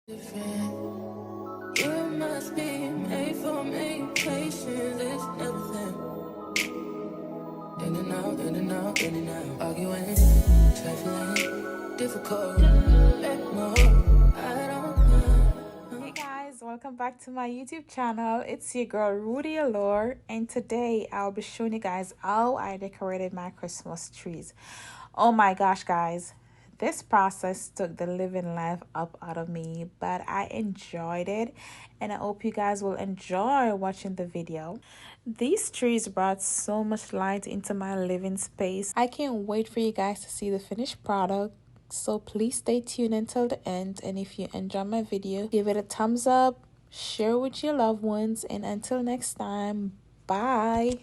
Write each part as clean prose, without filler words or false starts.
You must be made for me. Patience is everything. In and out, in and out, in and out. Arguing, trifling, difficult. Let more. I don't know. Hey guys, welcome back to my YouTube channel. It's your girl Rudy Allure, and today I'll be showing you guys how I decorated my Christmas trees. Oh my gosh, guys. This process took the living life up out of me, but I enjoyed it and I hope you guys will enjoy watching the video. These trees brought so much light into my living space. I can't wait for you guys to see the finished product. So please stay tuned until the end, and if you enjoy my video, give it a thumbs up, share with your loved ones, and until next time, bye.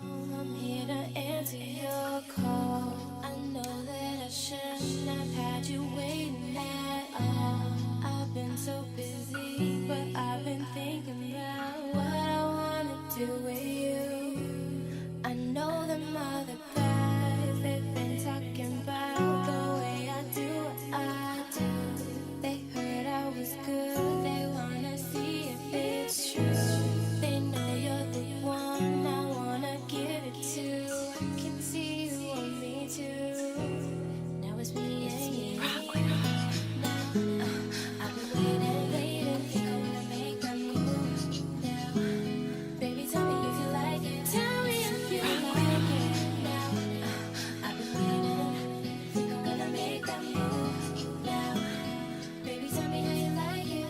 I'm here to answer your call. I know that I shouldn't have had you waiting at all. I've been so busy, but I've been thinking about what I wanna do with you. I know them other guys, they've been talking about the way I do what I do. They heard I was good, they wanna see if it's true. They know you're the one I wanna give it to. I can see you want me too. Now it's me and you. Now I've been waiting, think I wanna make that move now. Baby, tell me if you like it. Tell me if you like it. Now I've been waiting, think I'm gonna make that move now. Baby, tell me how you like it.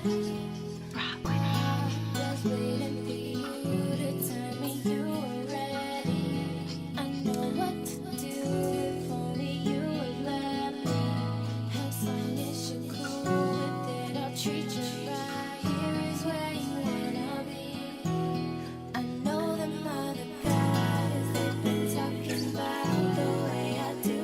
Just waiting for you to tell me you were ready. I know what to do if only you would let me. As long as you're cool with it, I'll treat you right. Here is where you wanna be. I know them other guys, they've been talking about the way I do.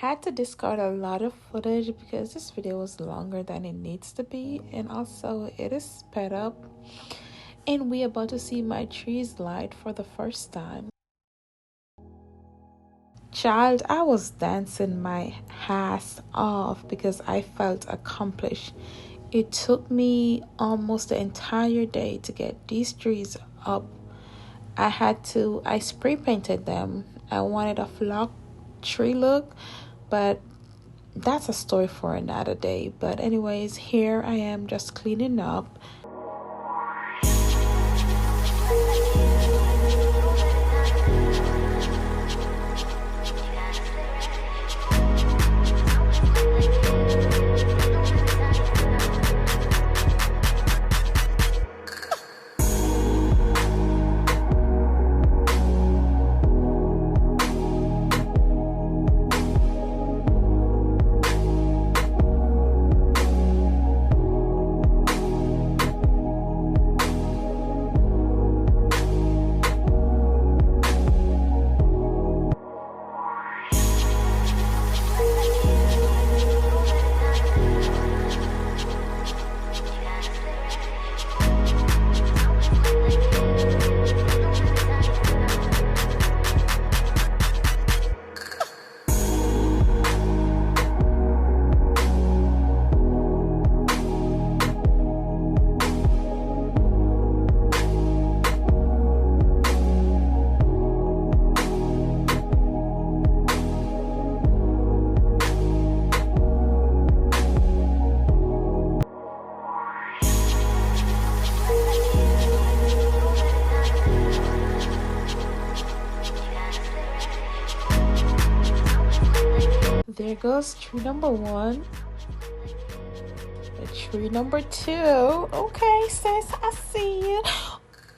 had to discard a lot of footage because this video was longer than it needs to be, and also it is sped up, and we're about to see my trees light for the first time. Child, I was dancing my ass off because I felt accomplished. It took me almost the entire day to get these trees up. I spray painted them. I wanted a flock tree look, but that's a story for another day. But anyways, here I am just cleaning up. There goes tree number one. The tree number two. Okay, sis, I see you.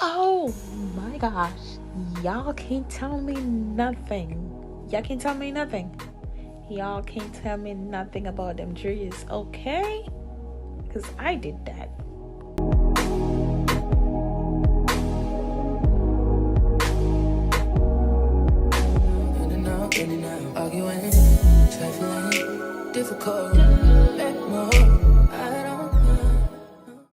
Oh my gosh. Y'all can't tell me nothing. Y'all can't tell me nothing. Y'all can't tell me nothing about them trees, okay? Because I did that. Arguing, trifling, difficult.